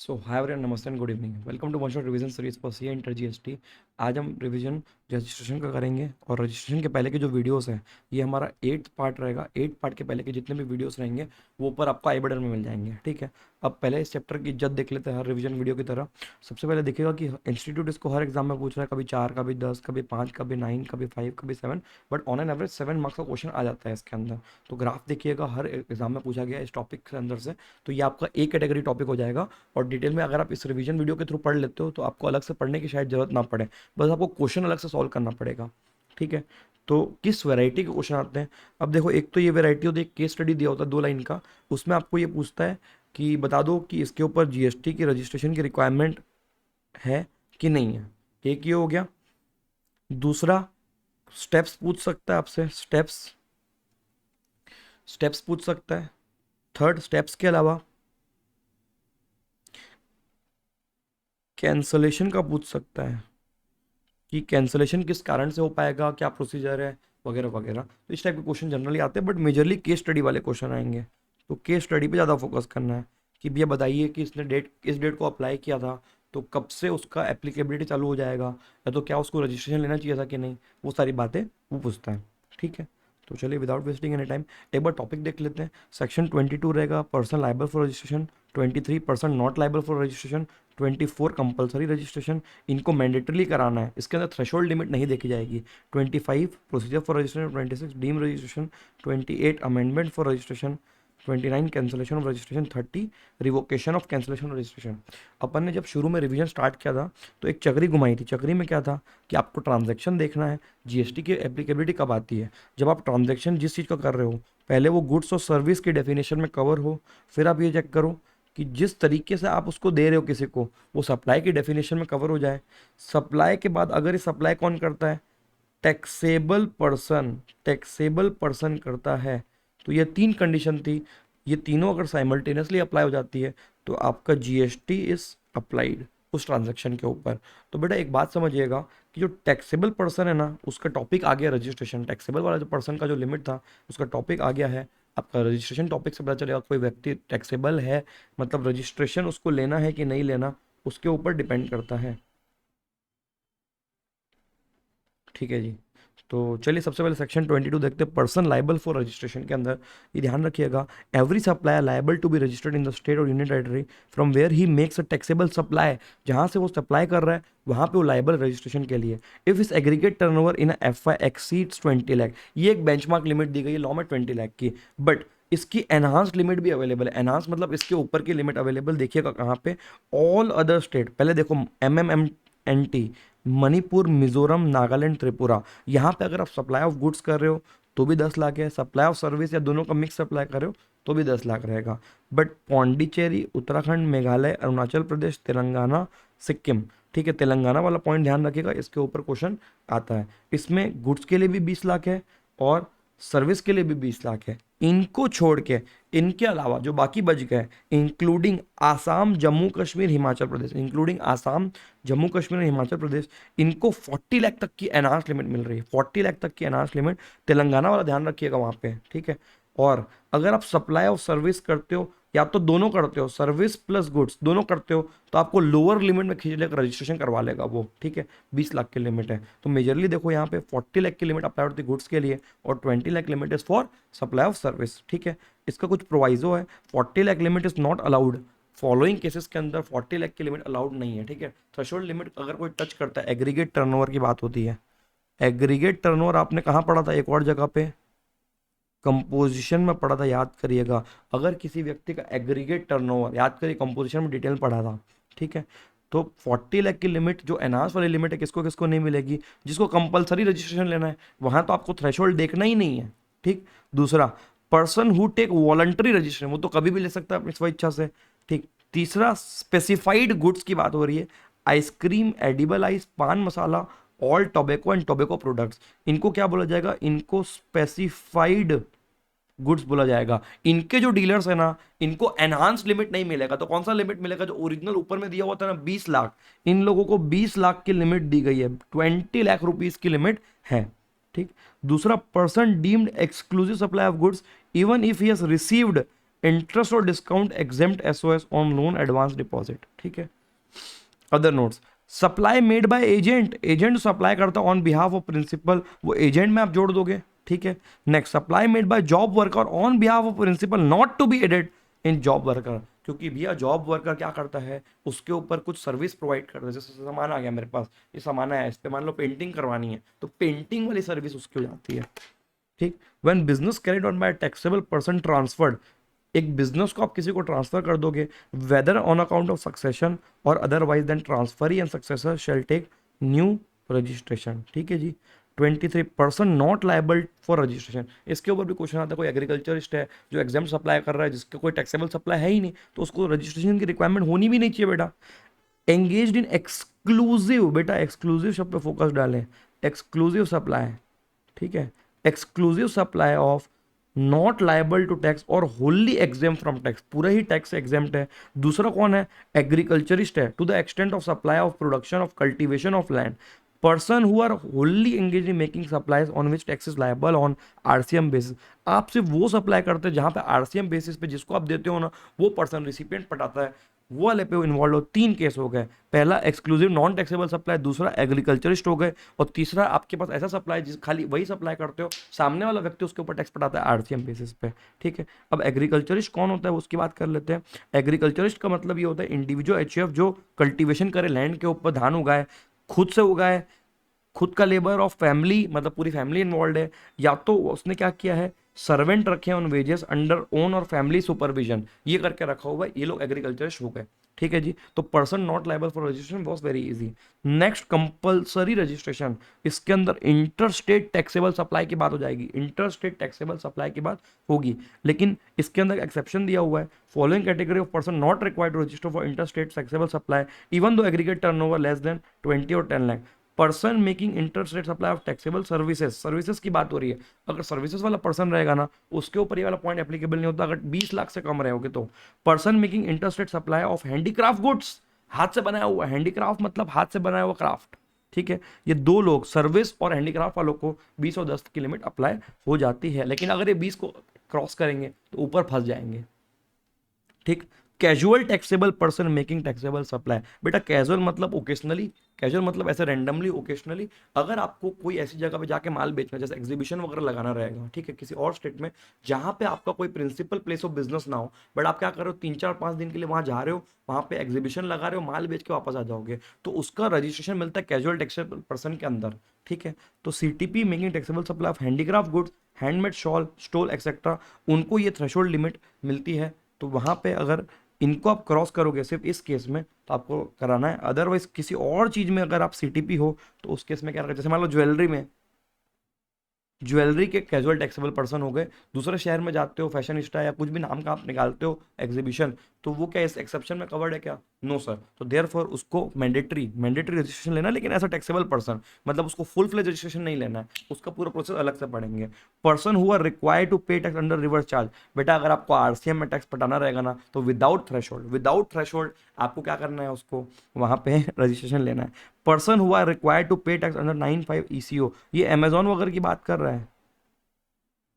सो hi everyone, नमस्ते and good evening. Welcome to one shot revision series for C inter GST. आज हम revision registration का करेंगे और रजिस्ट्रेशन के पहले के जो वीडियोस हैं ये हमारा 8th पार्ट रहेगा। 8th पार्ट के पहले के जितने भी वीडियोस रहेंगे वो ऊपर आपको आई बटन में मिल जाएंगे, ठीक है। अब पहले इस चैप्टर की इज्जत देख लेते हैं हर रिवीजन वीडियो की तरह। सबसे पहले देखिएगा कि इंस्टीट्यूट इसको हर एग्जाम में पूछ रहा है, कभी 4, कभी 10, कभी 5, कभी 9, कभी 5, कभी 7, but on an average 7 marks का क्वेश्चन आ जाता है इसके अंदर। तो ग्राफ देखिएगा, हर एग्जाम में पूछा गया है इस टॉपिक के अंदर से। तो ये आपका ए कैटेगरी टॉपिक हो जाएगा और डिटेल में अगर आप इस रिवीजन वीडियो के थ्रू पढ़ लेते हो तो आपको अलग से पढ़ने की शायद जरूरत ना पड़े, बस आपको क्वेश्चन अलग से सॉल्व करना पड़ेगा, ठीक है। तो किस वैरायटी के क्वेश्चन आते हैं, अब देखो, एक तो ये वैरायटी होती है, केस स्टडी दिया होता है 2 लाइन का, उसमें आपको ये पूछता है कि बता दो कि इसके ऊपर जीएसटी की रजिस्ट्रेशन की रिक्वायरमेंट है कि नहीं है। एक ये हो गया। दूसरा, स्टेप्स पूछ सकता है आपसे, स्टेप्स स्टेप्स पूछ सकता है। थर्ड, स्टेप्स के अलावा कैंसलेशन का पूछ सकता है कि कैंसलेशन किस कारण से हो पाएगा, क्या प्रोसीजर है, वगैरह वगैरह। तो इस टाइप के क्वेश्चन जनरली आते हैं, बट मेजरली केस स्टडी वाले क्वेश्चन आएंगे। तो केस स्टडी पे ज़्यादा फोकस करना है कि भैया बताइए कि इसने इस डेट को अप्लाई किया था, तो कब से उसका एप्लीकेबिलिटी चालू हो जाएगा, या तो क्या उसको रजिस्ट्रेशन लेना चाहिए था कि नहीं, वो सारी बातें वो पूछता है, ठीक है। तो चलिए विदाउट वेस्टिंग एनी टाइम एक बार टॉपिक देख लेते हैं। सेक्शन 22 रहेगा person liable for registration, 23 person not liable for registration, 24 compulsory registration, इनको मैंडेटरली कराना है, इसके अंदर थ्रेशोल्ड लिमिट नहीं देखी जाएगी। 25 procedure for registration, 26 deem registration, 28 amendment for registration, 29 cancellation of registration, 30 revocation of cancellation of registration. अपन ने जब शुरू में रिवीजन स्टार्ट किया था तो एक चक्री घुमाई थी। चक्री में क्या था कि आपको ट्रांजैक्शन देखना है, जीएसटी की एप्लीकेबिलिटी कब आती है। जब आप ट्रांजैक्शन जिस चीज़ का कर रहे हो पहले वो गुड्स और सर्विस की डेफिनेशन में कवर हो, फिर आप ये चेक करो कि जिस तरीके से आप उसको दे रहे हो किसी को वो सप्लाई की डेफिनेशन में कवर हो जाए। सप्लाई के बाद अगर ये सप्लाई कौन करता है, टैक्सेबल पर्सन करता है, तो ये 3 कंडीशन थी। ये तीनों अगर साइमल्टेनियसली अप्लाई हो जाती है तो आपका जीएसटी इज अप्लाइड उस ट्रांजैक्शन के ऊपर। तो बेटा एक बात समझिएगा कि जो टैक्सेबल पर्सन है ना उसका टॉपिक आ गया रजिस्ट्रेशन, टैक्सेबल वाला जो पर्सन का जो लिमिट था उसका टॉपिक आ गया है। आपका रजिस्ट्रेशन टॉपिक से पता चलेगा कोई व्यक्ति टैक्सेबल है, मतलब रजिस्ट्रेशन उसको लेना है कि नहीं लेना, उसके ऊपर डिपेंड करता है, ठीक है जी। तो चलिए सबसे पहले सेक्शन 22 देखते हैं, पर्सन लाइबल फॉर रजिस्ट्रेशन के अंदर ये ध्यान रखिएगा, every supplier liable to be registered in the state और union territory from where he makes a taxable supply, जहां से वो सप्लाई कर रहा है वहां पे वो लाइबल रजिस्ट्रेशन के लिए। इफ इस aggregate turnover in F I exceeds 20 lakh, ये एक बेंचमार्क लिमिट दी गई है लॉ में 20 लाख की, बट इसकी एनहांस लिमिट भी अवेलेबल है। एनहांस मतलब इसके ऊपर की लिमिट अवेलेबल, देखिएगा कहाँ पे, ऑल अदर स्टेट। पहले देखो MMMNT, मणिपुर, मिजोरम, नागालैंड, त्रिपुरा, यहाँ पे अगर आप सप्लाई ऑफ गुड्स कर रहे हो तो भी 10 लाख है, सप्लाई ऑफ सर्विस या दोनों का मिक्स सप्लाई कर रहे हो तो भी 10 लाख रहेगा। बट पौंडीचेरी, उत्तराखंड, मेघालय, अरुणाचल प्रदेश, तेलंगाना, सिक्किम, ठीक है, तेलंगाना वाला पॉइंट ध्यान रखिएगा, इसके ऊपर क्वेश्चन आता है। इसमें गुड्स के लिए भी 20 लाख है और सर्विस के लिए भी 20 लाख है। इनको छोड़ के, इनके अलावा जो बाकी बच गए, इंक्लूडिंग आसाम, जम्मू कश्मीर, हिमाचल प्रदेश, इंक्लूडिंग आसाम, जम्मू कश्मीर और हिमाचल प्रदेश, इनको 40 लाख तक की एनहांस लिमिट मिल रही है। 40 लाख तक की एनहांस लिमिट, तेलंगाना वाला ध्यान रखिएगा वहां पे, ठीक है। और अगर आप सप्लाई और सर्विस करते हो या तो दोनों करते हो, सर्विस प्लस गुड्स दोनों करते हो, तो आपको लोअर लिमिट में खींच लेकर रजिस्ट्रेशन करवा लेगा वो, ठीक है। 20 लाख की लिमिट है। तो मेजरली देखो यहाँ पे 40 लाख की लिमिट अप्लाई होती है गुड्स के लिए और 20 lakh limit is for supply of service, ठीक है। इसका कुछ प्रोवाइजो है, 40 lakh limit is not allowed, following cases के अंदर 40 लाख की लिमिट अलाउड नहीं है, ठीक है। थ्रेशोल्ड लिमिट अगर कोई टच करता है, एग्रीगेट टर्नओवर की बात होती है। एग्रीगेट टर्नओवर आपने कहाँ पढ़ा था, एक और जगह पे कंपोजिशन में पढ़ा था, याद करिएगा। अगर किसी व्यक्ति का एग्रीगेट टर्नओवर, याद करिए कंपोजिशन में डिटेल पढ़ा था, ठीक है। तो 40 लाख की लिमिट जो एनहांस वाली लिमिट है किसको किसको नहीं मिलेगी, जिसको कंपलसरी रजिस्ट्रेशन लेना है वहां तो आपको थ्रेशोल्ड देखना ही नहीं है, ठीक। दूसरा, person who take voluntary registration, वो तो कभी भी ले सकता है अपनी स्वेच्छा से, ठीक। तीसरा, स्पेसिफाइड गुड्स की बात हो रही है, ice cream, edible ice, pan masala, all tobacco and tobacco products, इनको क्या बोला जाएगा, इनको स्पेसिफाइड गुड्स बोला जाएगा। इनके जो डीलर्स है ना इनको एनहांस लिमिट नहीं मिलेगा। तो कौन सा लिमिट मिलेगा, जो ओरिजिनल ऊपर में दिया हुआ था ना 20 लाख, इन लोगों को 20 लाख की लिमिट दी गई है, 20 लाख रुपीस की लिमिट है, ठीक। दूसरा, person deemed exclusive supply of goods even if he has received interest और discount exempt SOS on loan advance deposit, ठीक है। Other notes, supply made by agent, agent supply करता ऑन बिहाफ ऑफ प्रिंसिपल, वो agent में आप जोड़ दोगे, ठीक है। Next, supply made by job worker on behalf of principal not to be added in job worker, क्योंकि भैया जॉब वर्कर क्या करता है, उसके ऊपर कुछ सर्विस प्रोवाइड करता है। जैसे सामान आ गया मेरे पास, ये सामान है, इस पे मान लो पेंटिंग करवानी है, तो पेंटिंग वाली सर्विस उसकी हो जाती है, ठीक। When business carried on by taxable person transferred, एक बिजनेस को आप किसी को ट्रांसफर कर दोगे, whether on account of succession और otherwise, then transferee and successor shall take new registration, ठीक है जी। 23% नॉट लाइबल फॉर रजिस्ट्रेशन, इसके ऊपर भी क्वेश्चन आता है। कोई एग्रीकल्चरिस्ट है जो एग्जाम सप्लाई कर रहा है, जिसके कोई टैक्सेबल सप्लाई है ही नहीं, तो उसको रजिस्ट्रेशन की रिक्वायरमेंट होनी भी नहीं चाहिए बेटा। एंगेज्ड इन एक्सक्लूसिव, बेटा एक्सक्लूसिव शब्द पे फोकस डालें, एक्सक्लूसिव सप्लाई, ठीक है, exclusive supply of not liable to tax और होली एग्जेम फ्रॉम टैक्स, पूरा ही टैक्स से एग्जेम्प्ट है। दूसरा कौन है, एग्रीकल्चरिस्ट है, to the extent of supply of production of cultivation of land, person who are wholly engage in making supplies on which tax is liable on RCM basis, आप सिर्फ वो सप्लाई करते हैं जहां पे आरसीएम बेसिस पे जिसको आप देते हो ना, वो पर्सन रिसिपिएंट पटाता है, वो वाले पे इन्वॉल्व हो। 3 केस हो गए, पहला एक्सक्लूसिव नॉन टैक्सेबल सप्लाई, दूसरा एग्रीकल्चरिस्ट हो गए, और तीसरा आपके पास ऐसा सप्लाई जिस खाली वही सप्लाई करते हो, सामने वाला व्यक्ति उसके ऊपर टैक्स पटाता है आरसीएम बेसिस पे, ठीक है। अब एग्रीकल्चरिस्ट कौन होता है उसकी बात कर लेते हैं। एग्रीकल्चरिस्ट का मतलब ये होता है इंडिविजुअल एचयूएफ जो कल्टीवेशन करे, लैंड के ऊपर धान उगाए, खुद से उगाए, खुद का लेबर ऑफ फैमिली, मतलब पूरी फैमिली इन्वॉल्व है, या तो उसने क्या किया है, सर्वेंट रखे हैं ऑन वेजेस अंडर ओन और फैमिली सुपरविजन, ये करके रखा हुआ है, ये लोग एग्रीकल्चरिस्ट हो गए, ठीक है जी। तो person not liable for registration was very easy. Next, compulsory registration, इसके अंदर इंटर स्टेट टैक्सेबल सप्लाई की बात हो जाएगी, इंटर स्टेट टैक्सेबल सप्लाई की बात होगी, लेकिन इसके अंदर एक्सेप्शन दिया हुआ है, following category of person not required to register for inter state taxable supply even though aggregate turnover less than 20 और 10 lakh, person making inter state supply of taxable services, services की बात हो रही है, अगर सर्विसेज वाला पर्सन रहेगा ना, उसके ऊपर ये वाला पॉइंट एप्लीकेबल नहीं होता। अगर 20 लाख से कम रहोगे तो person making inter state supply of handicraft goods, हाथ से बनाया हुआ, हैंडीक्राफ्ट मतलब हाथ से बनाया हुआ क्राफ्ट, ठीक है, ये दो लोग सर्विस और हैंडीक्राफ्ट वालों को 20 और 10 की लिमिट अप्लाई हो जाती है, लेकिन अगर ये 20 को क्रॉस करेंगे तो ऊपर फंस जाएंगे, ठीक। Casual taxable person making taxable supply, बेटा कैजुअल मतलब ओकेशनली, कैजुअल मतलब ऐसे रैंडमली ओकेशनली, अगर आपको कोई ऐसी जगह पे जाके माल बेचना, जैसे एग्जीबिशन वगैरह लगाना रहेगा, ठीक है, किसी और स्टेट में जहां पे आपका कोई प्रिंसिपल प्लेस ऑफ बिजनेस ना हो, बट आप क्या कर रहे हो, 3-4-5 दिन के लिए वहां जा रहे हो, वहां पे एग्जीबिशन लगा रहे हो, माल बेच के वापस आ जाओगे, तो उसका रजिस्ट्रेशन मिलता है कैजुअल टैक्सेबल पर्सन के अंदर, ठीक है। तो CTP making taxable supply of handicraft goods, handmade shawl, stole etcetera, उनको ये थ्रेशोल्ड लिमिट मिलती है, तो वहां पे अगर इनको आप क्रॉस करोगे सिर्फ इस केस में तो आपको कराना है, अदरवाइज किसी और चीज में अगर आप सीटीपी हो तो उस केस में क्या रहेगा, जैसे मान लो ज्वेलरी में, ज्वेलरी के कैजुअल टैक्सेबल पर्सन हो गए, दूसरे शहर में जाते हो फैशनिस्टा या कुछ भी नाम का आप निकालते हो एग्जीबिशन, तो वो क्या इस एक्सेप्शन में कवर्ड है क्या, नो सर, तो देयरफॉर उसको मैंडेटरी रजिस्ट्रेशन लेना, लेकिन ऐसा टैक्सेबल पर्सन मतलब उसको फुल फ्लेज रजिस्ट्रेशन नहीं लेना है, उसका पूरा प्रोसेस अलग से पढ़ेंगे। Person who are required to pay tax under reverse charge, बेटा अगर आपको आरसीएम में टैक्स पटाना रहेगा ना, तो विदाउट थ्रेशोल्ड आपको क्या करना है, उसको वहां पे रजिस्ट्रेशन लेना है। Person who are required to pay tax under 95 ECO, ये अमेजोन वगैरह की बात कर रहा है,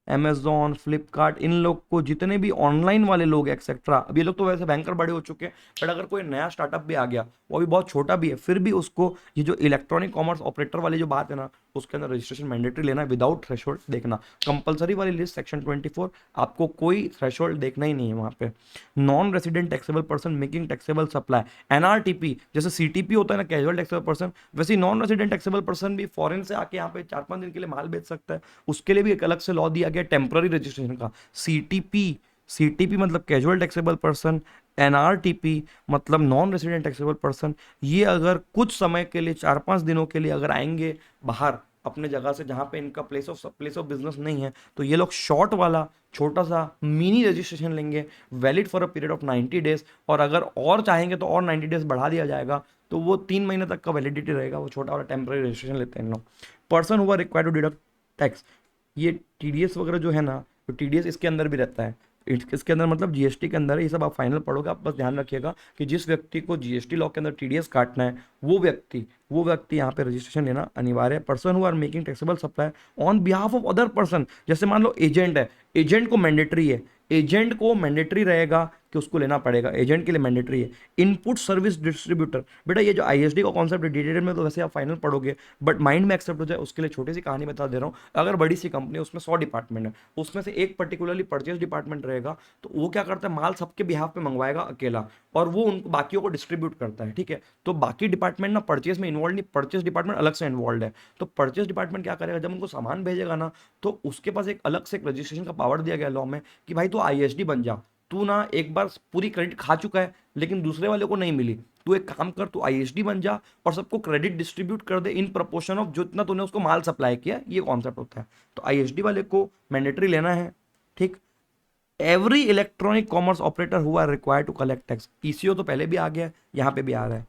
अमेजोन, फ्लिपकार्ट, इन लोग को, जितने भी ऑनलाइन वाले लोग एक्सेट्रा, अब ये लोग तो वैसे बैंकर बड़े हो चुके हैं, बट अगर कोई नया स्टार्टअप भी आ गया, वो भी बहुत छोटा भी है, फिर भी उसको ये जो इलेक्ट्रॉनिक कॉमर्स ऑपरेटर वाली जो बात है ना, उसके अंदर रजिस्ट्रेशन मैंडेटरी लेना है, विदाउट थ्रेशोल्ड देखना, कंपलसरी वाली लिस्ट सेक्शन 24, आपको कोई थ्रेशोल्ड देखना ही नहीं है वहां पे। Non resident taxable person making taxable supply, NRTP, जैसे सीटीपी होता है ना कैजुअल टैक्सेबल पर्सन, वैसे ही नॉन रेसिडेंट टैक्सेबल पर्सन भी फॉरेन से आके यहाँ पे 4-5 दिन के लिए माल बेच सकता है, उसके लिए भी एक अलग से लॉ दिया गया टेम्पररी रजिस्ट्रेशन का। सीटीपी मतलब कैजुअल टैक्सेबल पर्सन, एनआरटीपी मतलब नॉन रेसिडेंट टैक्सेबल पर्सन, ये अगर कुछ समय के लिए 4-5 दिनों के लिए अगर आएंगे बाहर अपने जगह से जहां पे इनका प्लेस ऑफ बिजनेस नहीं है, तो ये लोग शॉर्ट वाला छोटा सा मिनी रजिस्ट्रेशन लेंगे, valid for a period of 90 days, और अगर और चाहेंगे तो और 90 डेज बढ़ा दिया जाएगा, तो वो 3 महीने तक का वैलिडिटी रहेगा, वो छोटा वाला टेम्पररी रजिस्ट्रेशन लेते हैं इन लोग। पर्सन हुआ रिक्वायर्ड टू डिडक्ट टैक्स, ये टीडीएस वगैरह जो है ना, तो टीडीएस इसके अंदर भी रहता है, इसके अंदर मतलब जीएसटी के अंदर है, ये सब आप फाइनल पढ़ोगे, आप बस ध्यान रखिएगा कि जिस व्यक्ति को जीएसटी लॉ के अंदर टीडीएस काटना है, वो व्यक्ति यहाँ पे रजिस्ट्रेशन लेना अनिवार्य है। Person who are making taxable supply on behalf of other person, जैसे मान लो एजेंट है, एजेंट को मैंडेटरी है, एजेंट को मैंडेटरी रहेगा कि उसको लेना पड़ेगा, एजेंट के लिए मैंडेटरी है। इनपुट सर्विस डिस्ट्रीब्यूटर, बेटा ये जो आईएसडी का कॉन्सेप्ट है डिटेल में तो वैसे आप फाइनल पढ़ोगे, बट माइंड में एक्सेप्ट हो जाए उसके लिए छोटी सी कहानी बता दे रहा हूँ। अगर बड़ी सी कंपनी है उसमें 100 डिपार्टमेंट है, उसमें से एक पर्टिकुलरली परचेज डिपार्टमेंट रहेगा, तो वो क्या करता है, माल सबके बिहाफ पे मंगवाएगा अकेला, और वो उनको बाकियों को डिस्ट्रीब्यूट करता है, ठीक है। तो बाकी डिपार्टमेंट ना परचेज में इन्वॉल्व नहीं, परचेज डिपार्टमेंट अलग से इन्वॉल्व है। तो परचेज डिपार्टमेंट क्या करेगा, जब उनको सामान भेजेगा ना, तो उसके पास एक अलग से एक रजिस्ट्रेशन का पावर दिया गया लॉ में कि भाई तू आईएसडी बन जा, तू ना एक बार पूरी क्रेडिट खा चुका है लेकिन दूसरे वाले को नहीं मिली, तू एक काम कर, तू आईएसडी बन जा और सबको क्रेडिट डिस्ट्रीब्यूट कर दे इन प्रपोर्शन ऑफ जितना तूने उसको माल सप्लाई किया, ये कॉन्सेप्ट होता है। तो आईएसडी वाले को मैंडेटरी लेना है, ठीक। Every electronic commerce operator who are required to collect tax, ECO तो पहले भी आ गया, यहाँ पे भी आ रहा है।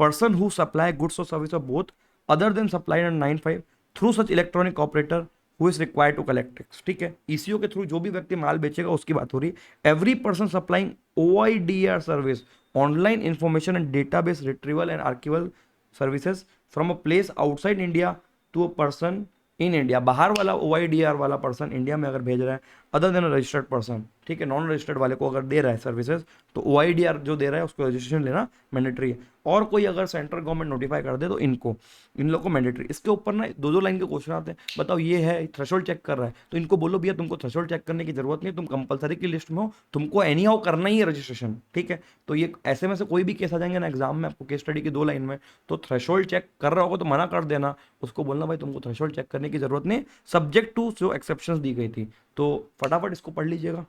पर्सन हु सप्लाई गुड्स और service of both other than supply under 95 through such electronic operator who is required to collect tax, ठीक है। ईसीओ के थ्रू जो भी व्यक्ति माल बेचेगा उसकी बात हो रही है। Every person supplying OIDR service, online information and database retrieval and archival services from a place outside India to a person in India, बाहर वाला ओआईडीआर वाला पर्सन इंडिया में अगर भेज रहा है अदर देन रजिस्टर्ड पर्सन, ठीक है, नॉन रजिस्टर्ड वाले को अगर दे रहा है सर्विसेज, तो ओआईडीआर जो दे रहा है उसको रजिस्ट्रेशन लेना मैंडेटरी है। और कोई अगर सेंट्रल गवर्नमेंट नोटिफाई कर दे तो इन लोग को मैंडेटरी। इसके ऊपर ना दो दो लाइन के क्वेश्चन आते हैं, बताओ ये है थ्रेशोल्ड चेक कर रहा है, तो इनको बोलो भैया तुमको थ्रेशोल्ड चेक करने की जरूरत नहीं, तुम कंपलसरी की लिस्ट में हो, तुमको एनी हाउ करना ही है रजिस्ट्रेशन, ठीक है। तो ये ऐसे में से कोई भी केस आ जाएंगे ना एग्जाम में आपको केस स्टडी की 2 लाइन में, तो थ्रेशोल्ड चेक कर रहा होगा तो मना कर देना, उसको बोलना भाई तुमको थ्रेशोल्ड चेक करने की जरूरत नहीं, सब्जेक्ट टू जो एक्सेप्शंस दी गई थी। तो फटाफट इसको पढ़ लीजिएगा,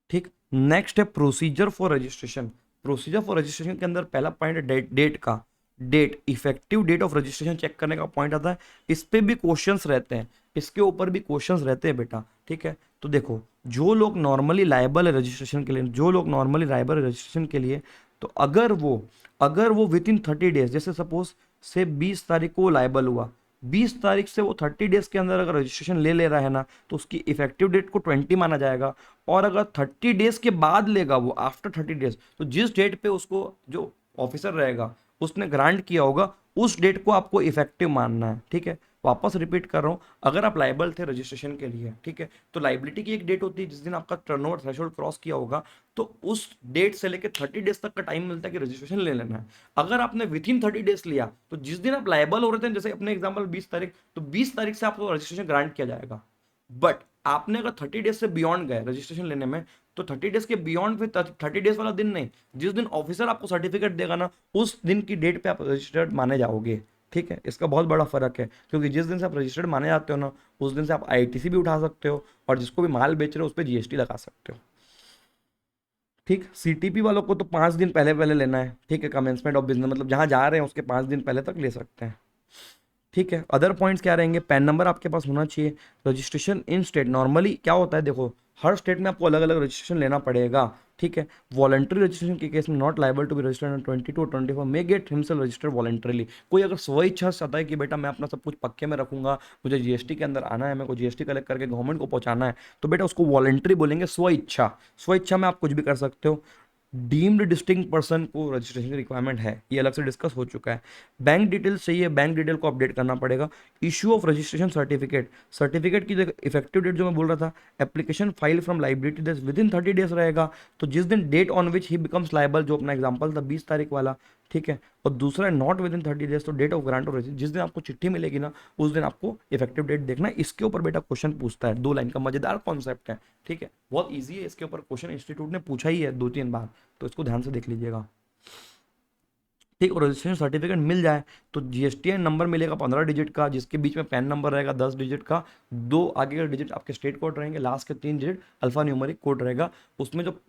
ठीक। नेक्स्ट है procedure for registration. Procedure for registration के अंदर पहला पॉइंट है डेट का, date effective date of registration check करने का पॉइंट आता है। इस पे भी क्वेश्चंस रहते हैं, इसके ऊपर भी क्वेश्चंस रहते हैं बेटा, ठीक है। तो देखो जो लोग नॉर्मली लायबल है रजिस्ट्रेशन के लिए, जो लोग नॉर्मली लायबल है रजिस्ट्रेशन के लिए, तो अगर वो विद इन 30 डेज, जैसे सपोज से 20 तारीख को लायबल हुआ, 20 तारीख से वो 30 डेज के अंदर अगर रजिस्ट्रेशन ले रहा है ना, तो उसकी इफेक्टिव डेट को 20 माना जाएगा। और अगर 30 डेज के बाद लेगा वो, आफ्टर 30 डेज, तो जिस डेट पे उसको जो ऑफिसर रहेगा उसने ग्रांट किया होगा उस डेट को आपको इफेक्टिव मानना है, ठीक है। वापस रिपीट कर रहा हूं, अगर आप लाइबल थे रजिस्ट्रेशन के लिए, ठीक है, तो लाइबिलिटी की एक डेट होती है जिस दिन आपका टर्नओवर थ्रेशोल्ड क्रॉस किया होगा, तो उस डेट से लेकर 30 डेज तक का टाइम मिलता है कि रजिस्ट्रेशन ले लेना है। अगर आपने विद इन 30 डेज लिया, तो जिस दिन आप लाइबल हो रहे थे, जैसे अपने एग्जाम्पल 20 तारीख, तो 20 तारीख से आपको रजिस्ट्रेशन ग्रांट किया जाएगा। बट आपने अगर 30 डेज से बियॉन्ड गए रजिस्ट्रेशन लेने में, तो 30 डेज के बियॉन्ड फिर 30 डेज वाला दिन नहीं, जिस दिन ऑफिसर आपको सर्टिफिकेट देगा ना, उस दिन की डेट पे आप रजिस्टर्ड माने जाओगे, ठीक है। इसका बहुत बड़ा फर्क है, क्योंकि जिस दिन से आप रजिस्टर्ड माने जाते हो ना, उस दिन से आप आईटीसी भी उठा सकते हो और जिसको भी माल बेच रहे हो उस पर जीएसटी लगा सकते हो, ठीक। सीटीपी वालों को तो 5 दिन पहले पहले लेना है, ठीक है, कमेंसमेंट ऑफ बिजनेस, मतलब जहां जा रहे हैं उसके 5 दिन पहले तक ले सकते हैं, ठीक है। अदर पॉइंट्स क्या रहेंगे, पैन नंबर आपके पास होना चाहिए। रजिस्ट्रेशन इन स्टेट, नॉर्मली क्या होता है, देखो हर स्टेट में आपको अलग अलग रजिस्ट्रेशन लेना पड़ेगा, ठीक है। वॉलंटरी रजिस्ट्रेशन के केस में not liable to be registered on 22 और 24 may get himself registered voluntarily. कोई अगर स्व इच्छा से चाहता है कि बेटा मैं अपना सब कुछ पक्के में रखूंगा, मुझे जीएसटी के अंदर आना है, मेरे को जीएसटी कलेक्ट करके गवर्नमेंट को पहुंचाना है, तो बेटा उसको वॉलंटरी बोलेंगे, स्व इच्छा। स्व इच्छा में आप कुछ भी कर सकते हो। डीम्ड डिस्टिंक्ट पर्सन को रजिस्ट्रेशन की रिक्वायरमेंट है, ये अलग से डिस्कस हो चुका है। बैंक डिटेल्स चाहिए, बैंक डिटेल को अपडेट करना पड़ेगा। Issue of registration certificate, certificate की इफेक्टिव डेट जो मैं बोल रहा था, application file from liability days within 30 days रहेगा, तो जिस दिन date on which he becomes liable, जो अपना एग्जाम्पल था 20 तारीख वाला, ठीक है। और दूसरा है नॉट विद इन 30 डेज, तो date of grant of registration, जिस दिन आपको चिट्ठी मिलेगी ना उस दिन आपको इफेक्टिव डेट देखना है। इसके ऊपर बेटा क्वेश्चन पूछता है, 2 लाइन का मजेदार कॉन्सेप्ट है, ठीक है, बहुत ईजी है। इसके ऊपर क्वेश्चन इंस्टीट्यूट ने पूछा ही है 2-3 बार, तो इसको ध्यान से देख लीजिएगा, ठीक। और रजिस्ट्रेशन सर्टिफिकेट मिल जाए तो जीएसटीएन नंबर मिलेगा 15 डिजिट का, जिसके बीच में पैन नंबर रहेगा 10 डिजिट का, 2 आगे के डिजिट आपके स्टेट कोड रहेंगे, लास्ट के 3 डिजिट अल्फा न्यूमेरिक कोड रहेगा। उसमें जो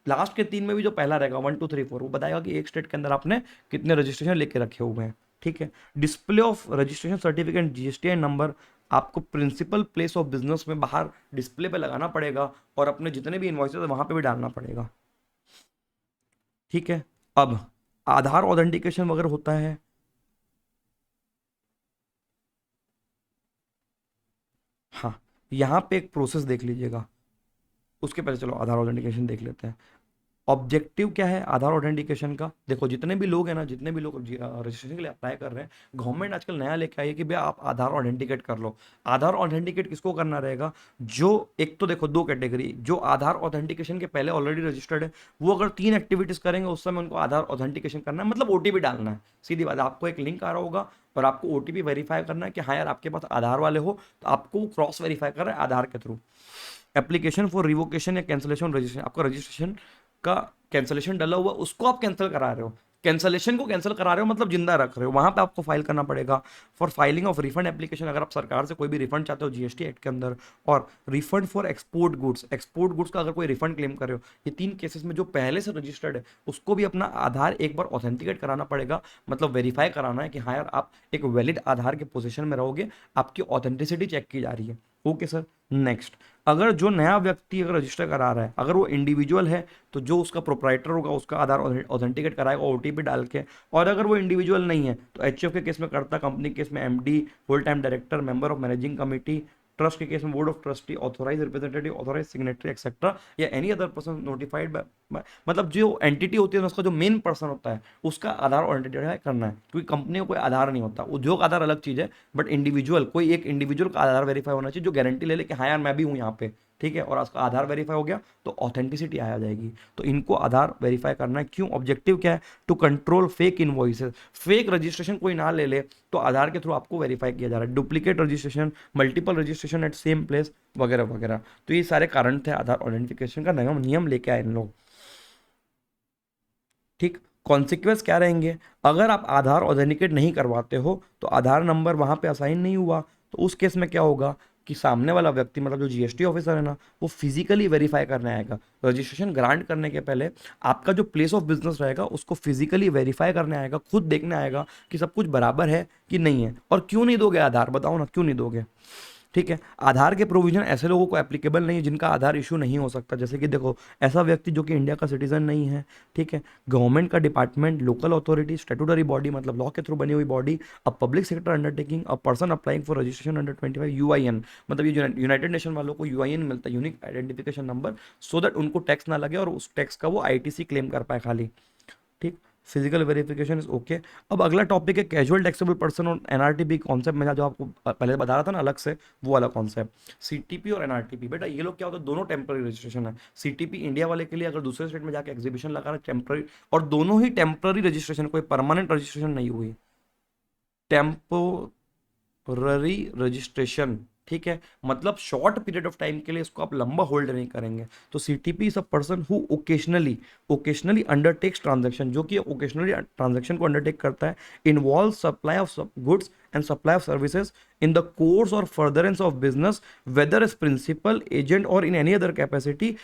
लास्ट के 3 में भी जो पहला रहेगा 1 2 3 4, वो बताएगा कि एक स्टेट के अंदर आपने कितने रजिस्ट्रेशन लेके रखे हुए हैं, ठीक है। Display of registration certificate GSTN number आपको प्रिंसिपल प्लेस ऑफ बिजनेस में बाहर डिस्प्ले पे लगाना पड़ेगा, और अपने जितने भी इन्वॉइसेस है वहां पे भी डालना पड़ेगा, ठीक है। अब आधार ऑथेंटिकेशन वगैरह होता है, हाँ, यहाँ पे एक प्रोसेस देख लीजिएगा। उसके पहले चलो आधार ऑथेंटिकेशन देख लेते हैं। ऑब्जेक्टिव क्या है आधार ऑथेंटिकेशन का? देखो जितने भी लोग हैं ना, जितने भी लोग रजिस्ट्रेशन के लिए अप्लाई कर रहे हैं, गवर्नमेंट आजकल नया लेके आई है कि भैया आप आधार ऑथेंटिकेट कर लो। आधार ऑथेंटिकेट किसको करना रहेगा? जो एक तो देखो दो कैटेगरी, जो आधार ऑथेंटिकेशन के पहले ऑलरेडी रजिस्टर्ड है, वो अगर 3 एक्टिविटीज करेंगे उस समय उनको आधार ऑथेंटिकेशन करना है, मतलब ओटीपी डालना है। सीधी बात, आपको एक लिंक आ रहा होगा और आपको ओटीपी वेरीफाई करना है कि हाँ यार आपके पास आधार वाले हो, तो आपको क्रॉस वेरीफाई कर रहा है आधार के थ्रू। एप्लीकेशन फॉर रिवोकेशन या कैंसिलेशन रजिस्ट्रेशन, आपका रजिस्ट्रेशन का कैंसिलेशन डला हुआ उसको आप कैंसिल करा रहे हो, कैंसिलेशन को कैंसिल करा रहे हो मतलब जिंदा रख रहे हो, वहां पे आपको फाइल करना पड़ेगा। For filing of refund application, अगर आप सरकार से कोई भी रिफंड चाहते हो जीएसटी एक्ट के अंदर, और refund for export goods, export goods का अगर कोई रिफंड क्लेम कर रहे हो, ये 3 केसेस में जो पहले से रजिस्टर्ड है उसको भी अपना आधार एक बार ऑथेंटिकेट कराना पड़ेगा, मतलब वेरीफाई कराना है कि हाँ यार आप एक वैलिड आधार के पोजीशन में रहोगे, आपकी ऑथेंटिसिटी चेक की जा रही है। Okay sir. नेक्स्ट, अगर जो नया व्यक्ति अगर रजिस्टर करा रहा है, अगर वो इंडिविजुअल है, तो जो उसका प्रोप्राइटर होगा उसका आधार ऑथेंटिकेट कराएगा ओटीपी डाल के। और अगर वो इंडिविजुअल नहीं है तो एचएफ के केस में करता, कंपनी के केस में MD, full time director, member of managing committee, trust के केस में board of trustee, authorise representative, authorise signatory etcetera, या एनी अदर पर्सन नोटिफाइड मतलब जो एंटिटी होती है उसका जो मेन पर्सन होता है उसका आधार ऑथेंटिकेट करना है, क्योंकि कंपनी को कोई आधार नहीं होता। उद्योग आधार अलग चीज है, बट इंडिविजुअल, कोई एक इंडिविजुअल का आधार वेरीफाई होना चाहिए जो गारंटी ले ले कि हाँ यार मैं भी हूँ यहाँ पे, ठीक है, और उसका आधार वेरीफाई हो गया तो ऑथेंटिसिटी आ जाएगी। तो इनको आधार वेरीफाई करना है। क्यों? ऑब्जेक्टिव क्या है? To control fake invoices, fake registration कोई ना ले ले तो आधार के थ्रू आपको वेरीफाई किया जा रहा है, duplicate registration, multiple registration at same place वगैरह वगैरह। तो ये सारे कारण थे आधार ऑथेंटिकेशन का नियम नियम लेके आए इन लोग। ठीक। कॉन्सिक्वेंस क्या रहेंगे? अगर आप आधार ऑथेंटिकेट नहीं करवाते हो तो आधार नंबर वहां पे असाइन नहीं हुआ, तो उस केस में क्या होगा कि सामने वाला व्यक्ति मतलब जो जीएसटी ऑफिसर है ना, वो फिजिकली वेरीफाई करने आएगा। रजिस्ट्रेशन ग्रांट करने के पहले आपका जो प्लेस ऑफ बिजनेस रहेगा उसको फिजिकली वेरीफाई करने आएगा, खुद देखने आएगा कि सब कुछ बराबर है कि नहीं है। और क्यों नहीं दोगे आधार? बताओ ना, क्यों नहीं दोगे? ठीक है। आधार के प्रोविजन ऐसे लोगों को एप्लीकेबल नहीं है जिनका आधार इशू नहीं हो सकता, जैसे कि देखो ऐसा व्यक्ति जो कि इंडिया का सिटीजन नहीं है, ठीक है, गवर्नमेंट का department, local authority, statutory body मतलब लॉ के थ्रू बनी हुई body, a public sector undertaking, a person applying for registration under 25 UIN, मतलब ये यूनाइटेड नेशन वालों को यूआईएन मिलता है, unique identification number, so that उनको टैक्स ना लगे और उस टैक्स का वो आईटीसी क्लेम कर पाए खाली। ठीक। Physical verification is okay. अब अगला टॉपिक है कैजुअल टैक्सेबल पर्सन और एनआरटीपी कॉन्सेप्ट। मैं जो आपको पहले बता रहा था ना अलग से, वो वाला कॉन्सेप्ट सीटीपी और एनआरटीपी। बेटा ये लोग क्या होता है, दोनों टेम्पररी रजिस्ट्रेशन है। सीटीपी इंडिया वाले के लिए अगर दूसरे स्टेट में जाकर एग्जीबिशन लगा रहा है टेम्पररी, और दोनों ही टेम्पररी रजिस्ट्रेशन, कोई परमानेंट रजिस्ट्रेशन नहीं हुई, टेम्पोररी रजिस्ट्रेशन। ठीक है, मतलब शॉर्ट पीरियड ऑफ टाइम के लिए इसको आप लंबा होल्ड नहीं करेंगे। तो CTP is a person who occasionally undertakes transaction, जो कि ओकेशनली ट्रांजैक्शन को अंडरटेक करता है, involve supply of goods and supply of services in the course और furtherance of business, whether as principal agent और इन एनी अदर कैपेसिटी,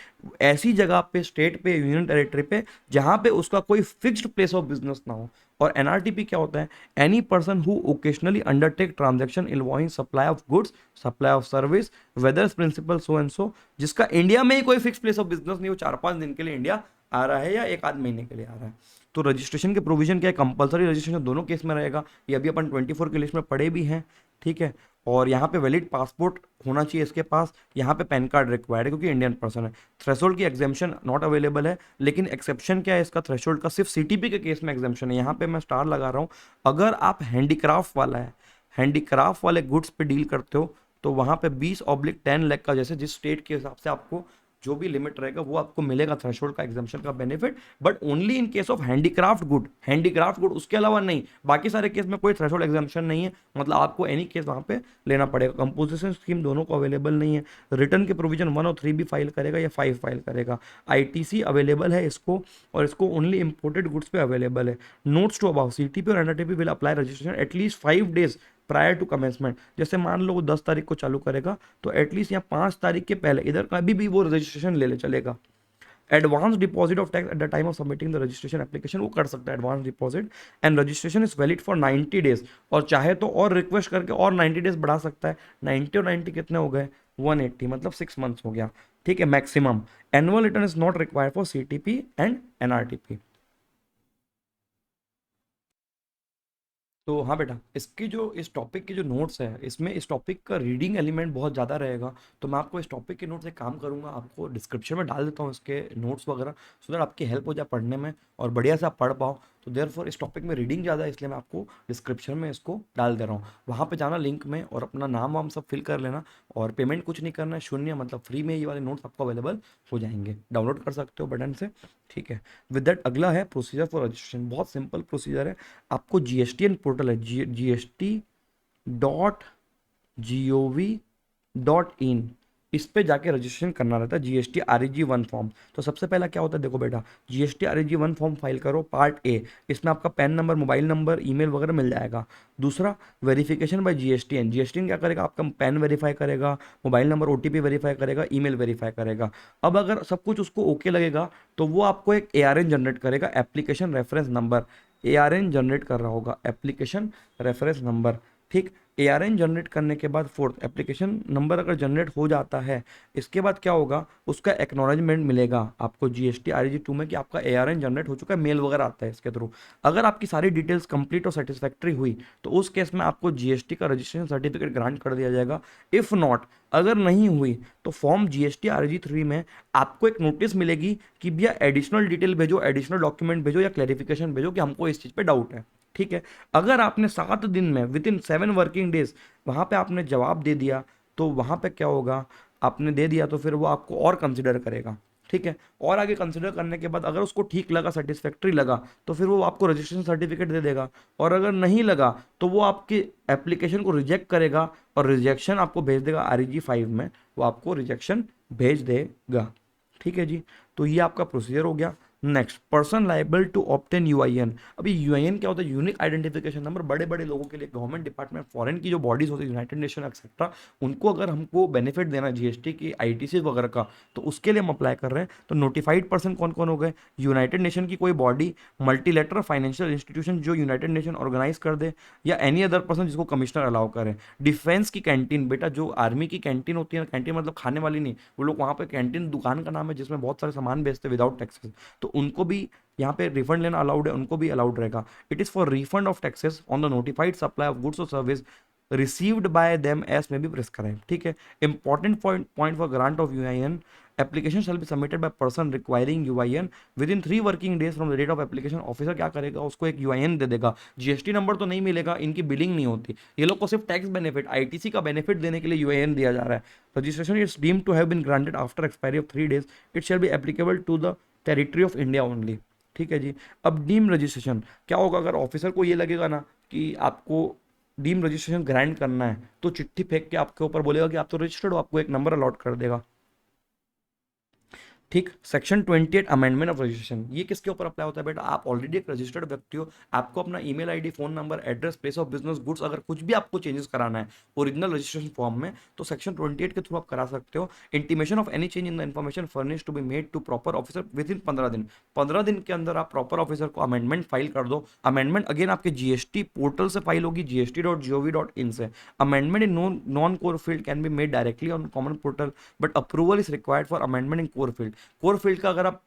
ऐसी जगह पे, स्टेट पे, यूनियन टेरिटरी पे जहां पे उसका कोई फिक्स्ड प्लेस ऑफ बिजनेस ना हो। और एनआरटीपी क्या होता है? Any person who occasionally undertake transaction involving supply of goods, supply of service, whether principal so and so, जिसका इंडिया में ही कोई फिक्स प्लेस ऑफ बिजनेस नहीं हो, 4-5 दिन के लिए इंडिया आ रहा है या 1 आध महीने के लिए आ रहा है। तो रजिस्ट्रेशन के प्रोविजन क्या है? कंपलसरी रजिस्ट्रेशन दोनों केस में रहेगा, ये अभी अपन 24 की लिस्ट में पढ़े भी हैं। ठीक है। और यहाँ पे वैलिड पासपोर्ट होना चाहिए इसके पास, यहाँ पे पैन कार्ड रिक्वायर्ड है क्योंकि इंडियन पर्सन है। थ्रेशोल्ड की एग्जामेशन नॉट अवेलेबल है, लेकिन एक्सेप्शन क्या है इसका थ्रेशोल्ड का? सिर्फ सीटीपी के केस में एग्जामेशन है। यहाँ पे मैं स्टार लगा रहा हूँ, अगर आप हैंडीक्राफ्ट वाला है, हैंडीक्राफ्ट वाले गुड्स पे डील करते हो, तो वहां पे 20/10 लाख का, जैसे जिस स्टेट के हिसाब से आपको जो भी लिमिट रहेगा वो आपको मिलेगा थ्रेशोल्ड का एग्जाम्पशन का benefit, but only in case of handicraft good, handicraft good, उसके अलावा नहीं। बाकी सारे केस में कोई थ्रेशोल्ड एग्जाम्पशन नहीं है, मतलब आपको एनी केस वहां पे लेना पड़ेगा। कंपोजिशन स्कीम दोनों को अवेलेबल नहीं है। रिटर्न के प्रोविजन 1 और 3 भी फाइल करेगा या 5 फाइल करेगा। आईटीसी अवेलेबल है इसको, और इसको ओनली इंपोर्टेड गुड्स पे अवेलेबल है। नोट्स टू अबाउट सीटीपी और NRTP will apply registration at least 5 days prior to commencement. जैसे मान लो वो 10 तारीख को चालू करेगा, तो एटलीस्ट यहाँ 5 तारीख के पहले इधर कभी भी वो रजिस्ट्रेशन ले ले चलेगा। Advance deposit of tax at the time of submitting the registration application, वो कर सकता है advance deposit. And registration is valid for 90 days, और चाहे तो और रिक्वेस्ट करके और 90 days बढ़ा सकता है। 90 और 90 कितने हो गए? 180, मतलब 6 months हो गया। ठीक है, maximum. Annual return is not required for CTP and NRTP. तो हाँ बेटा, इसकी जो इस टॉपिक की जो नोट्स है, इसमें इस टॉपिक का रीडिंग एलिमेंट बहुत ज़्यादा रहेगा। तो मैं आपको इस टॉपिक के नोट्स एक काम करूँगा, आपको डिस्क्रिप्शन में डाल देता हूँ इसके नोट्स वगैरह, सो दैट आपकी हेल्प हो जाए पढ़ने में और बढ़िया से आप पढ़ पाओ। तो देयरफॉर इस टॉपिक में रीडिंग ज़्यादा है, इसलिए मैं आपको डिस्क्रिप्शन में इसको डाल दे रहा हूँ। वहाँ पे जाना लिंक में और अपना नाम वाम सब फिल कर लेना, और पेमेंट कुछ नहीं करना है, शून्य, मतलब फ्री में ये वाले नोट्स आपको अवेलेबल हो जाएंगे, डाउनलोड कर सकते हो बटन से। ठीक है, विद दैट अगला है प्रोसीजर फॉर रजिस्ट्रेशन। बहुत सिंपल प्रोसीजर है। आपको जीएसटीएन पोर्टल है, gst.gov.in, इस पे जाके रजिस्ट्रेशन करना रहता है, जीएसटी आरईजी वन फॉर्म। तो सबसे पहला क्या होता है, देखो बेटा, GST REG one form file करो, पार्ट ए। इसमें आपका pan number, mobile number, email वगैरह मिल जाएगा। दूसरा, वेरिफिकेशन बाय जीएसटीएन। जीएसटीएन क्या करेगा, आपका पैन वेरीफाई करेगा, मोबाइल नंबर ओटीपी वेरीफाई करेगा, ईमेल वेरीफाई करेगा। अब अगर सब कुछ उसको ओके लगेगा तो वो आपको एक एआरएन जनरेट करेगा, application reference number. ARN generate कर रहा होगा, एप्लीकेशन रेफरेंस नंबर। ठीक, एआरएन जनरेट करने के बाद फोर्थ, एप्लीकेशन नंबर अगर जनरेट हो जाता है, इसके बाद क्या होगा, उसका एक्नॉलेजमेंट मिलेगा आपको जीएसटी आरईजी 2 में कि आपका एआरएन जनरेट हो चुका है, मेल वगैरह आता है इसके थ्रू। अगर आपकी सारी डिटेल्स कंप्लीट और सेटिस्फैक्ट्री हुई तो उस केस में आपको जीएसटी का रजिस्ट्रेशन सर्टिफिकेट ग्रांट कर दिया जाएगा। इफ नॉट, अगर नहीं हुई, तो फॉर्म जीएसटी आरईजी 3 में आपको एक नोटिस मिलेगी कि भैया एडिशनल डिटेल भेजो, एडिशनल डॉक्यूमेंट भेजो या क्लैरिफिकेशन भेजो कि हमको इस चीज़ पे डाउट है। ठीक है, अगर आपने 7 दिन में, विद इन 7 वर्किंग डेज, वहां पे आपने जवाब दे दिया, तो वहां पे क्या होगा, आपने दे दिया तो फिर वो आपको और कंसिडर करेगा। ठीक है, और आगे कंसिडर करने के बाद अगर उसको ठीक लगा, सेटिस्फैक्ट्री लगा, तो फिर वो आपको रजिस्ट्रेशन सर्टिफिकेट दे देगा। और अगर नहीं लगा तो वो आपकी एप्लीकेशन को रिजेक्ट करेगा और रिजेक्शन आपको भेज देगा आरईजी 5 में, वो आपको रिजेक्शन भेज देगा। ठीक है जी, तो ये आपका प्रोसीजर हो गया। Next, person liable to obtain UIN. अभी यूआईएन क्या होता है, यूनिक आइडेंटिफिकेशन नंबर। बड़े बड़े लोगों के लिए, गवर्नमेंट डिपार्टमेंट, फॉरेन की जो बॉडीज होती है, यूनाइटेड नेशन एक्सेट्रा, उनको अगर हमको बेनिफिट देना है जीएसटी की, आईटीसी वगैरह का, तो उसके लिए हम अप्लाई कर रहे हैं। तो नोटिफाइड पर्सन कौन कौन हो गए, यूनाइटेड नेशन की कोई बॉडी, मल्टीलेटरल फाइनेंशियल इंस्टीट्यूशन जो यूनाइटेड नेशन ऑर्गेनाइज कर दे, या एनी अदर पर्सन जिसको कमिश्नर अलाउ करे। डिफेंस की कैंटीन, बेटा जो आर्मी की कैंटीन होती है, कैंटीन मतलब खाने वाली नहीं, वो लोग वहाँ पे कैंटीन दुकान का नाम है जिसमें बहुत सारे सामान बेचते हैं विदाउट टैक्सेस, तो उनको भी यहाँ पे रिफंड लेना अलाउड है, उनको भी अलाउड रहेगा। It is for refund of taxes on the notified supply of goods और service received by them as में भी प्रिस्क्राइब। ठीक है, important point for grant of UIN, application shall be submitted by person requiring UIN within 3 working days from the date of application. Officer क्या करेगा, उसको एक UIN दे देगा। GST number तो नहीं मिलेगा, इनकी बिलिंग नहीं होती, ये लोग को सिर्फ टैक्स बेनिफिट, आईटीसी का बेनिफिट देने के लिए यूआईएन दिया जा रहा है। Registration is deemed to have been granted after expiry of 3 days। It shall be applicable to the territory of India only. ठीक है जी, अब डीम रजिस्ट्रेशन क्या होगा, अगर ऑफिसर को ये लगेगा ना कि आपको डीम रजिस्ट्रेशन ग्रांट करना है, तो चिट्ठी फेंक के आपके ऊपर बोलेगा कि आप तो रजिस्टर्ड हो, आपको एक नंबर अलॉट कर देगा। ठीक, सेक्शन 28 अमेंडमेंट ऑफ रजिस्ट्रेशन, ये किसके ऊपर अप्लाई होता है बेटा, आप ऑलरेडी एक रजिस्टर्ड व्यक्ति हो, आपको अपना email ID, phone number, address, place of business, goods, अगर कुछ भी आपको चेंजेस कराना है ओरिजिनल रजिस्ट्रेशन फॉर्म में, तो सेक्शन 28 के थ्रू आप करा सकते हो। Intimation of any change in the information furnish to be made to proper officer within 15 दिन। 15 दिन के अंदर आप प्रॉपर ऑफिसर को अमेंडमेंट फाइल कर दो। अमेंडमेंट अगेन आपके जीएसटी पोर्टल से फाइल होगी, gst.gov.in से। Amendment in non core field can be made directly on common portal, but approval is required for amendment in core field. Core field का अगर आप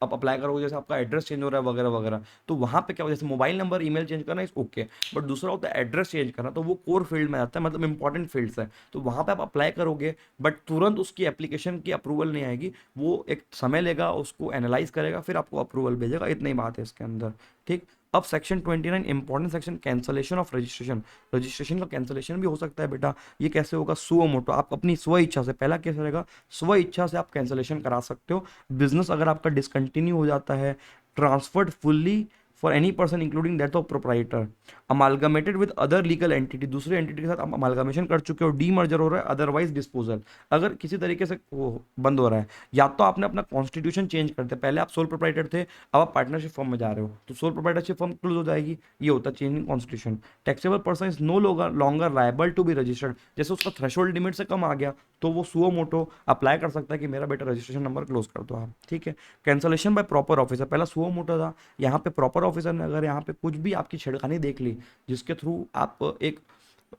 अप्लाई करोगे, जैसे आपका एड्रेस चेंज हो रहा है वगैरह वगैरह, तो वहां पे क्या हो, जैसे मोबाइल नंबर, ईमेल चेंज करना इज ओके, बट दूसरा होता है एड्रेस चेंज करना, तो वो कोर फील्ड में आता है, मतलब इंपॉर्टेंट फील्ड्स है, तो वहां पे आप अप्लाई करोगे, बट तुरंत उसकी एप्लीकेशन की अप्रूवल नहीं आएगी, वो एक समय लेगा, उसको एनालाइज करेगा, फिर आपको अप्रूवल भेजेगा, इतनी बात है इसके अंदर। ठीक, अब section 29 important section, cancellation of registration. Registration का कैंसलेशन भी हो सकता है बेटा, ये कैसे होगा, सुओ मोटो, आप अपनी स्व इच्छा से, पहला केस रहेगा स्व इच्छा से आप कैंसलेशन करा सकते हो। बिजनेस अगर आपका डिसकंटिन्यू हो जाता है, transferred fully for any person including that of proprietor, amalgamated with other legal entity, दूसरे एंटिटी के साथ आप अमालगमेशन कर चुके हो, डीमर्जर हो रहा है, अदरवाइज डिस्पोजल, अगर किसी तरीके से वो बंद हो रहा है, या तो आपने अपना कॉन्स्टिट्यूशन चेंज करते, पहले आप सोल प्रोप्राइटर थे, अब आप पार्टनरशिप फॉर्म में जा रहे हो, तो सोल प्रोप्राइटरशिप फॉर्म क्लोज हो जाएगी, ये होता है changing constitution. Taxable person is no longer liable to be registered, जैसे उसका थ्रेशोल्ड लिमिट से कम आ गया, तो वो सुओ मोटो अप्लाई कर सकता है कि मेरा बेटा रजिस्ट्रेशन नंबर क्लोज कर दो आप। ठीक है, कैंसलेशन बाय प्रॉपर ऑफिसर, पहला सुओ मोटो था, यहाँ पे प्रॉपर ऑफिसर ने अगर यहाँ पे कुछ भी आपकी छेड़खानी देख ली, जिसके थ्रू आप एक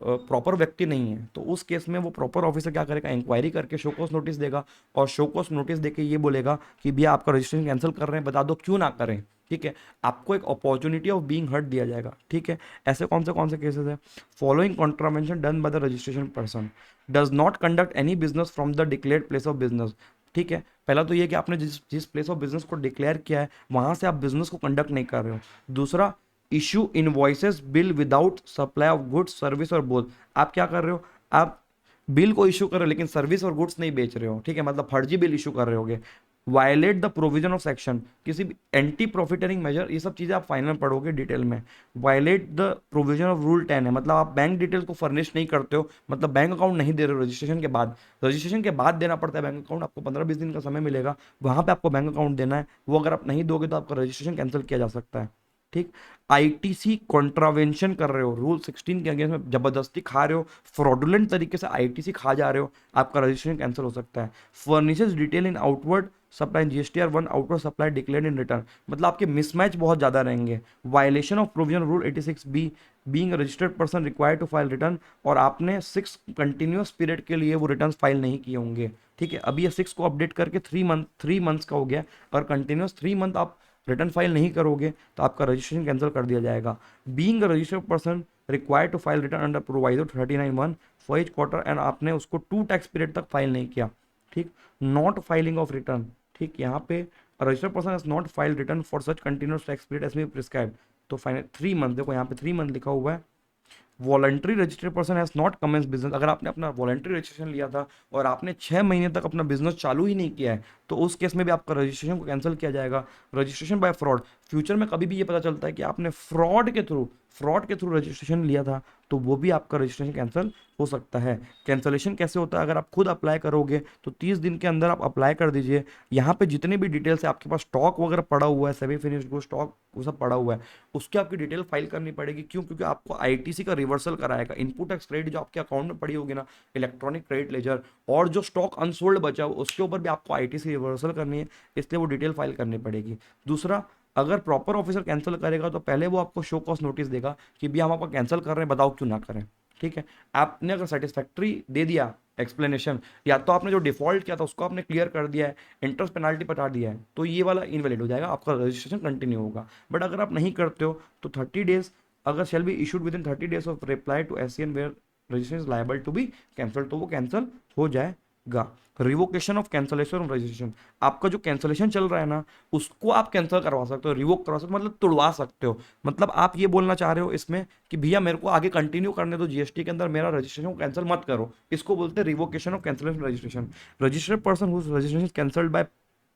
प्रॉपर व्यक्ति नहीं है, तो उस केस में वो प्रॉपर ऑफिसर क्या करेगा, इंक्वायरी करके शोकॉस नोटिस देगा, और शोकॉस नोटिस देके ये बोलेगा कि भैया आपका रजिस्ट्रेशन कैंसिल कर रहे हैं, बता दो क्यों ना करें। ठीक है, आपको एक अपॉर्चुनिटी ऑफ बीइंग हर्ट दिया जाएगा। ठीक है, ऐसे कौन से केसेस है? Following contravention done by the registration person does not conduct any business from the declared place of business. ठीक है, पहला तो ये कि आपने जिस जिस प्लेस ऑफ बिजनेस को डिक्लेयर किया है वहां से आप बिजनेस को कंडक्ट नहीं कर रहे हो। दूसरा, issue invoices bill without supply of goods service और बोथ। आप क्या कर रहे हो? आप बिल को इशू कर रहे हो लेकिन सर्विस और गुड्स नहीं बेच रहे हो। ठीक है, मतलब फर्जी बिल इशू कर रहे होगे। Violate the provision of section, किसी भी एंटी प्रॉफिटरिंग मेजर, ये सब चीजें आप फाइनल पढ़ोगे डिटेल में। Violate the provision of rule 10 है, मतलब आप बैंक डिटेल्स को फर्निश नहीं करते हो, मतलब बैंक अकाउंट नहीं दे रहे हो रजिस्ट्रेशन के बाद। रजिस्ट्रेशन के बाद देना पड़ता है बैंक अकाउंट, आपको 15-20 दिन का समय मिलेगा, वहां पे आपको बैंक अकाउंट देना है। वो अगर आप नहीं दोगे तो आपका रजिस्ट्रेशन कैंसिल किया जा सकता है। ठीक, आईटीसी कॉन्ट्रावेंशन कर रहे हो, रूल 16 के अगेंस्ट में जबरदस्ती खा रहे हो, फ्रॉडुलेंट तरीके से आईटीसी खा जा रहे हो, आपका रजिस्ट्रेशन कैंसिल हो सकता है। Furnishes detail in outward supply GSTR 1 outward supply declared in return, मतलब आपके मिसमैच बहुत ज्यादा रहेंगे। Violation of provision rule 86B, being registered person required to file return, और आपने 6 कंटिन्यूस पीरियड के लिए वो रिटर्न फाइल नहीं किए होंगे। ठीक है, अभी ये 6 को अपडेट करके 3 मंथ्स का हो गया, और कंटिन्यूस 3 मंथ आप रिटर्न फाइल नहीं करोगे तो आपका रजिस्ट्रेशन कैंसिल कर दिया जाएगा। Being a registered person required to file return under proviso 39(1) for each quarter, and आपने उसको 2 टैक्स पीरियड तक फाइल नहीं किया। ठीक, नॉट फाइलिंग ऑफ रिटर्न, ठीक, यहाँ पे registered person has not file return for such continuous tax period as may prescribe, तो फाइनल 3 मंथ, देखो यहाँ पे 3 मंथ लिखा हुआ है। Voluntary registered person has not commence business, अगर आपने अपना वॉलंटरी रजिस्ट्रेशन लिया था और आपने 6 महीने तक अपना बिजनेस चालू ही नहीं किया है तो उस केस में भी आपका रजिस्ट्रेशन को कैंसिल किया जाएगा। रजिस्ट्रेशन बाय फ्रॉड, फ्यूचर में कभी भी ये पता चलता है कि आपने फ्रॉड के थ्रू रजिस्ट्रेशन लिया था तो वो भी आपका रजिस्ट्रेशन कैंसिल हो सकता है। कैंसलेशन कैसे होता है? अगर आप खुद अप्लाई करोगे तो 30 दिन के अंदर आप अप्लाई कर दीजिए। यहाँ पे जितने भी डिटेल्स है, आपके पास स्टॉक वगैरह पड़ा हुआ है, सेमी फिनिश्ड गुड स्टॉक वो सब पड़ा हुआ है, उसकी आपकी डिटेल फाइल करनी पड़ेगी। क्यों? क्योंकि आपको आईटीसी का रिवर्सल कराएगा। इनपुट टैक्स क्रेडिट जो आपके अकाउंट में पड़ी होगी ना, इलेक्ट्रॉनिक क्रेडिट लेजर, और जो स्टॉक अनसोल्ड बचा हो उसके ऊपर भी आपको आईटीसी रिवर्सल करनी है, इसलिए वो डिटेल फाइल करनी पड़ेगी। दूसरा, अगर प्रॉपर ऑफिसर कैंसिल करेगा तो पहले वो आपको शो कॉज नोटिस देगा कि भैया हम आपका कैंसिल कर रहे हैं, बताओ क्यों ना करें। ठीक है, आपने अगर सेटिस्फैक्ट्री दे दिया एक्सप्लेनेशन, या तो आपने जो डिफॉल्ट किया था उसको आपने क्लियर कर दिया है, इंटरेस्ट पेनाल्टी बता दिया है, तो ये वाला इनवैलिड हो जाएगा, आपका रजिस्ट्रेशन कंटिन्यू होगा। बट अगर आप नहीं करते हो तो 30 डेज, अगर shall be issued within 30 days of reply to SCN where registration is liable to be cancel, तो वो कैंसिल हो जाएगा। Revocation of cancellation of registration, आपका जो कैंसलेशन चल रहा है ना उसको आप कैंसिल करवा सकते हो, रिवोक करवा सकते हो, मतलब तुड़वा सकते हो। मतलब आप ये बोलना चाह रहे हो इसमें कि भैया मेरे को आगे कंटिन्यू करने दो जीएसटी के अंदर, मेरा रजिस्ट्रेशन कैंसिल मत करो, इसको बोलते हैं revocation of cancellation registration. Registered person whose registration cancelled by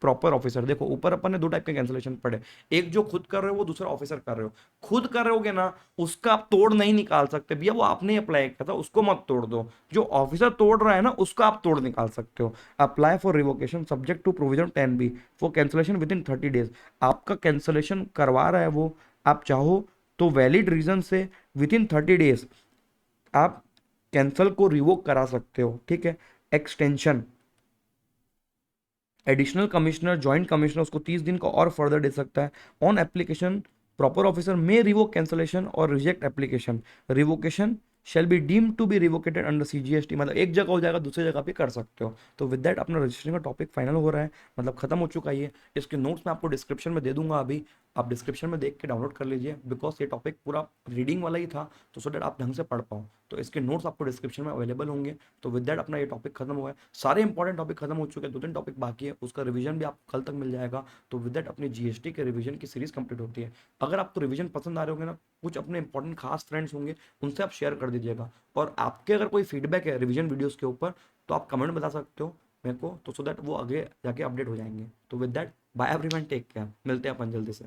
proper officer, देखो ऊपर अपन ने 2 टाइप के कैंसलेशन पढ़े, एक जो खुद कर रहे हो वो दूसरा ऑफिसर कर रहे हो। खुद कर रहे होगे ना उसका आप तोड़ नहीं निकाल सकते भैया, वो आपने अप्लाई किया था उसको मत तोड़ दो। जो ऑफिसर तोड़ रहा है ना उसका आप तोड़ निकाल सकते हो। Apply for revocation subject to provision 10B for cancellation within 30 days, आपका कैंसलेशन करवा रहा है वो, आप चाहो तो वैलिड रीजन से विद इन 30 डेज आप कैंसल को रिवोक करा सकते हो। ठीक है, extension, additional commissioner joint commissioner उसको 30 दिन का और फर्दर दे सकता है। On application proper officer may revoke cancellation और reject application, revocation shall be deem to be रिवोकेटेड under CGST, मतलब एक जगह हो जाएगा दूसरी जगह पे कर सकते हो। तो विद दैट अपना रजिस्ट्रेशन का टॉपिक फाइनल हो रहा है, मतलब खत्म हो चुका है ये। इसके नोट्स मैं आपको डिस्क्रिप्शन में दे दूंगा, अभी आप डिस्क्रिप्शन में देख के डाउनलोड कर लीजिए, बिकॉज ये टॉपिक पूरा रीडिंग वाला ही था, तो सो दैट आप ढंग से पढ़ पाओ। तो इसके नोट्स आपको डिस्क्रिप्शन में अवेलेबल होंगे। तो विद दैट अपना ये टॉपिक खत्म हुआ है, सारे इंपॉर्टेंट टॉपिक खत्म हो चुके हैं, 2-3 टॉपिक बाकी है, उसका रिवीजन भी आपको कल तक मिल जाएगा। तो विद दैट अपनी जीएसटी के रिवीजन की सीरीज कंप्लीट होती है। अगर आपको रिवीजन पसंद आ रहे होंगे ना, कुछ अपने इंपॉर्टेंट खास फ्रेंड्स होंगे उनसे आप शेयर कर दीजिएगा, और आपके अगर कोई फीडबैक है रिवीजन वीडियोस के ऊपर तो आप कमेंट में बता सकते हो मेरे को, तो सो दैट वो आगे जाके अपडेट हो जाएंगे। तो with that bye everyone, take care, मिलते हैं अपन जल्दी से।